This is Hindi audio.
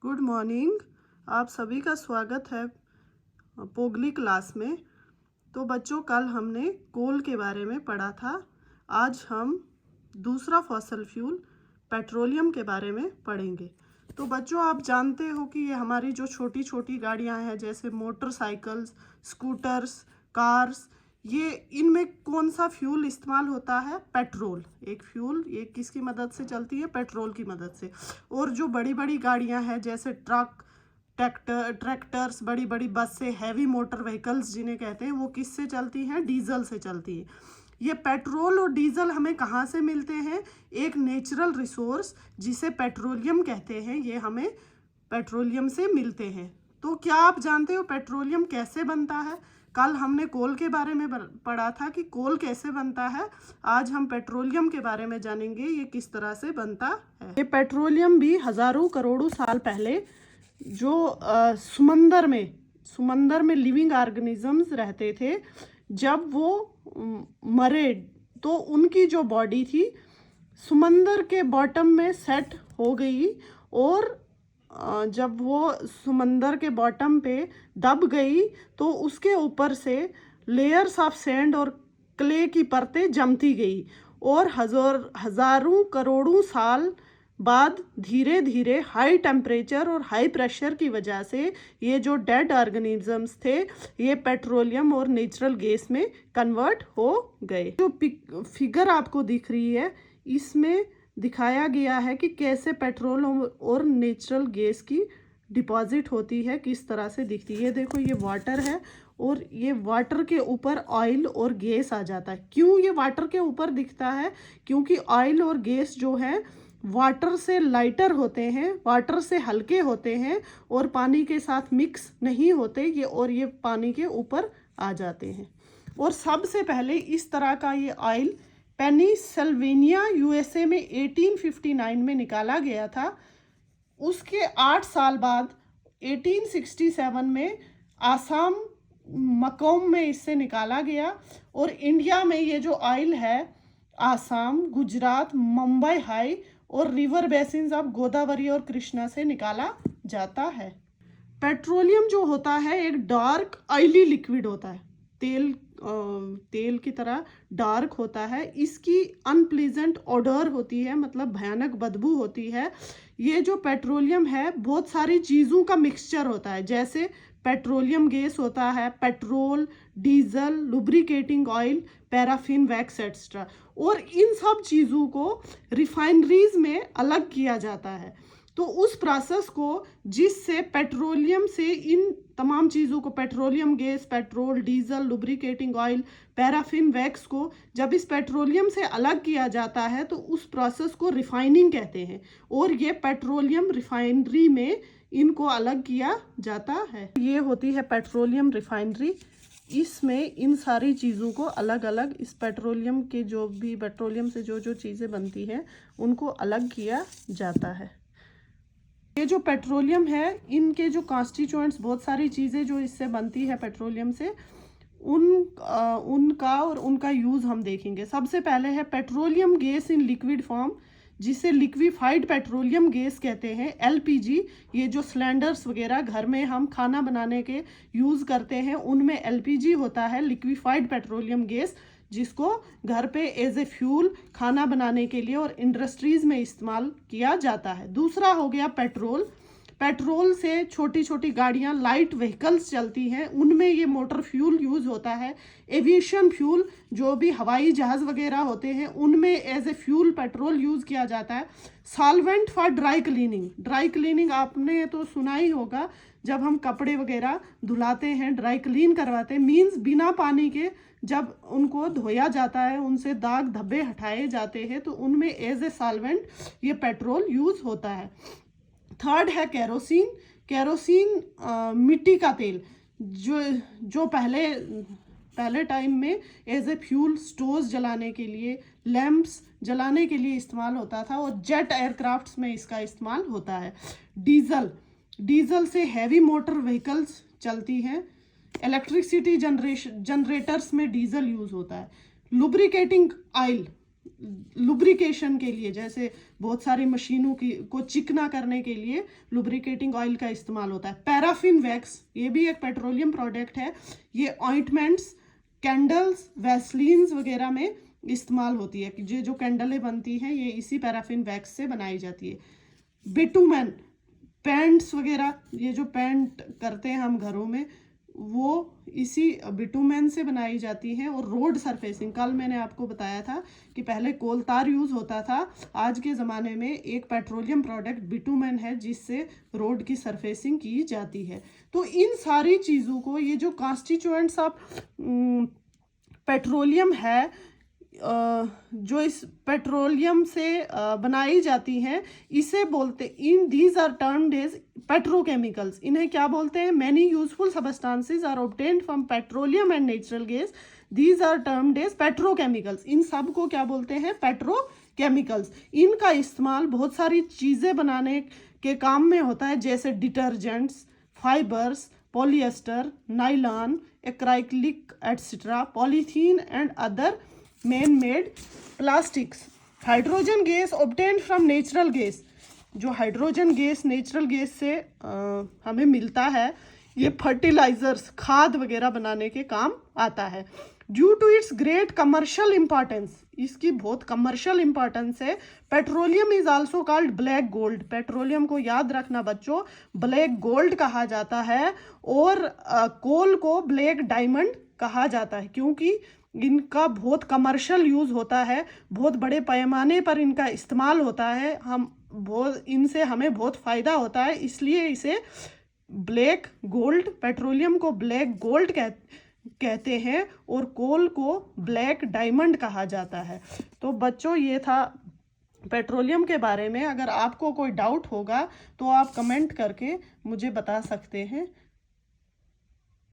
Good morning. आप सभी का स्वागत है पोगली क्लास में। तो बच्चों, कल हमने कोल के बारे में पढ़ा था। आज हम दूसरा फॉसल फ्यूल पेट्रोलियम के बारे में पढ़ेंगे। तो बच्चों, आप जानते हो कि ये हमारी जो छोटी छोटी गाड़ियां हैं, जैसे मोटरसाइकिल्स, स्कूटर्स, कार्स, ये इनमें कौन सा फ्यूल इस्तेमाल होता है? पेट्रोल। एक फ्यूल ये किसकी मदद से चलती है? पेट्रोल की मदद से। और जो बड़ी बड़ी गाड़ियां हैं, जैसे ट्रक, ट्रैक्टर्स, बड़ी बड़ी बस से, हैवी मोटर व्हीकल्स जिन्हें कहते हैं, वो किससे चलती हैं? डीजल से चलती हैं। ये पेट्रोल और डीजल हमें कहाँ से मिलते हैं? एक नेचुरल रिसोर्स जिसे पेट्रोलियम कहते हैं, ये हमें पेट्रोलियम से मिलते हैं। तो क्या आप जानते हो पेट्रोलियम कैसे बनता है? कल हमने कोल के बारे में पढ़ा था कि कोल कैसे बनता है। आज हम पेट्रोलियम के बारे में जानेंगे, ये किस तरह से बनता है। ये पेट्रोलियम भी हजारों करोड़ों साल पहले जो समंदर में लिविंग ऑर्गेनिजम्स रहते थे, जब वो मरे तो उनकी जो बॉडी थी समंदर के बॉटम में सेट हो गई, और जब वो समंदर के बॉटम पे दब गई तो उसके ऊपर से लेयर्स ऑफ सैंड और क्ले की परतें जमती गई, और हजारों करोड़ों साल बाद धीरे धीरे हाई टेम्परेचर और हाई प्रेशर की वजह से ये जो डेड ऑर्गेनिजम्स थे, ये पेट्रोलियम और नेचुरल गैस में कन्वर्ट हो गए। जो फिगर आपको दिख रही है, इसमें दिखाया गया है कि कैसे पेट्रोल और नेचुरल गैस की डिपॉजिट होती है, किस तरह से दिखती है। देखो, ये वाटर है और ये वाटर के ऊपर ऑयल और गैस आ जाता है। क्यों ये वाटर के ऊपर दिखता है? क्योंकि ऑयल और गैस जो है वाटर से लाइटर होते हैं, वाटर से हल्के होते हैं और पानी के साथ मिक्स नहीं होते ये, और ये पानी के ऊपर आ जाते हैं। और सबसे पहले इस तरह का ये ऑयल पेनिसिल्वेनिया यूएसए में 1859 में निकाला गया था। उसके 8 साल बाद 1867 में आसाम मकौम में इससे निकाला गया, और इंडिया में ये जो ऑयल है आसाम, गुजरात, मुंबई हाई और रिवर बेसिन्स ऑफ गोदावरी और कृष्णा से निकाला जाता है। पेट्रोलियम जो होता है एक डार्क ऑयली लिक्विड होता है, तेल की तरह डार्क होता है। इसकी अनप्लीजेंट ओडर होती है, मतलब भयानक बदबू होती है। ये जो पेट्रोलियम है बहुत सारी चीज़ों का मिक्सचर होता है, जैसे पेट्रोलियम गैस होता है, petrol, diesel, lubricating oil, paraffin, wax extra. और इन सब चीज़ों को रिफाइनरीज में अलग किया जाता है। तो उस प्रोसेस को, जिससे पेट्रोलियम से इन तमाम चीज़ों को, petroleum gas, petrol, diesel, lubricating oil, paraffin, wax को जब इस पेट्रोलियम से अलग किया जाता है तो उस प्रोसेस को रिफाइनिंग कहते हैं, और ये पेट्रोलियम रिफाइनरी में इनको अलग किया जाता है। ये होती है पेट्रोलियम रिफाइनरी। इसमें इन सारी चीज़ों को अलग अलग, इस पेट्रोलियम के जो भी पेट्रोलियम से जो जो चीज़ें बनती हैं उनको अलग किया जाता है। ये जो पेट्रोलियम है, इनके जो कॉन्स्टिट्यूएंट्स, बहुत सारी चीज़ें जो इससे बनती है पेट्रोलियम से, उनका और उनका यूज़ हम देखेंगे। सबसे पहले है petroleum gas in liquid form, जिसे लिक्विफाइड पेट्रोलियम गैस कहते हैं, एलपीजी। ये जो सिलेंडर्स वगैरह घर में हम खाना बनाने के यूज़ करते हैं, उनमें एलपीजी होता है, लिक्विफाइड पेट्रोलियम गैस, जिसको घर पे एज ए फ्यूल खाना बनाने के लिए और इंडस्ट्रीज में इस्तेमाल किया जाता है। दूसरा हो गया पेट्रोल। पेट्रोल से छोटी छोटी गाड़ियां, लाइट व्हीकल्स चलती हैं, उनमें ये मोटर फ्यूल यूज़ होता है। एविएशन फ्यूल, जो भी हवाई जहाज़ वगैरह होते हैं, उनमें as a fuel petrol use किया जाता है। सॉल्वेंट फॉर ड्राई क्लीनिंग आपने तो सुना ही होगा, जब हम कपड़े वगैरह धुलाते हैं, ड्राई क्लीन करवाते हैं, मीन्स बिना पानी के जब उनको धोया जाता है, उनसे दाग धब्बे हटाए जाते हैं, तो उनमें एज ए सॉल्वेंट ये पेट्रोल यूज़ होता है। थर्ड है केरोसिन मिट्टी का तेल, जो पहले टाइम में एज ए फ्यूल स्टोव्स जलाने के लिए, लैंप्स जलाने के लिए इस्तेमाल होता था, और जेट एयरक्राफ्ट्स में इसका इस्तेमाल होता है। डीजल से हैवी मोटर व्हीकल्स चलती हैं। इलेक्ट्रिसिटी जनरेटर्स में डीजल यूज़ होता है। लुब्रिकेटिंग ऑयल, लुब्रिकेशन के लिए, जैसे बहुत सारी मशीनों की को चिकना करने के लिए लुब्रिकेटिंग ऑयल का इस्तेमाल होता है। पैराफिन वैक्स, ये भी एक पेट्रोलियम प्रोडक्ट है। ये ऑइंटमेंट्स, कैंडल्स, वैसलीन्स वगैरह में इस्तेमाल होती है। कि जो कैंडलें बनती हैं ये इसी पैराफिन वैक्स से बनाई जाती है। बिटुमेन, पेंट्स वगैरह, ये जो पेंट करते हैं हम घरों में, वो इसी बिटुमेन से बनाई जाती हैं। और रोड सरफेसिंग, कल मैंने आपको बताया था कि पहले कोलतार यूज़ होता था, आज के ज़माने में एक पेट्रोलियम प्रोडक्ट बिटुमेन है जिससे रोड की सरफेसिंग की जाती है। तो इन सारी चीज़ों को, ये जो कॉन्स्टिट्यूएंट्स ऑफ पेट्रोलियम है, जो इस पेट्रोलियम से बनाई जाती हैं, इसे बोलते, इन these are termed as petrochemicals. इन्हें क्या बोलते हैं? Many useful substances are obtained from petroleum and natural gas, these are termed as petrochemicals. इन सब को क्या बोलते हैं? पेट्रोकेमिकल्स। इनका इस्तेमाल बहुत सारी चीज़ें बनाने के काम में होता है, जैसे detergents, fibres, polyester, nylon, acrylic etcetera, polythene and other man-made plastics। Hydrogen gas obtained from natural gas, जो हाइड्रोजन गैस नेचुरल गैस से हमें मिलता है, ये फर्टिलाइजर्स, खाद वगैरह बनाने के काम आता है। Due to its great commercial importance, इसकी बहुत कमर्शियल इंपॉर्टेंस है। Petroleum is also called black gold. Petroleum को याद रखना बच्चों, ब्लैक गोल्ड कहा जाता है। और कोल को ब्लैक डायमंड कहा जाता है, क्योंकि इनका बहुत कमर्शियल यूज़ होता है, बहुत बड़े पैमाने पर इनका इस्तेमाल होता है। इनसे हमें बहुत फ़ायदा होता है, इसलिए इसे ब्लैक गोल्ड, पेट्रोलियम को ब्लैक गोल्ड कहते हैं और कोल को ब्लैक डायमंड कहा जाता है। तो बच्चों, ये था पेट्रोलियम के बारे में। अगर आपको कोई डाउट होगा तो आप कमेंट करके मुझे बता सकते हैं।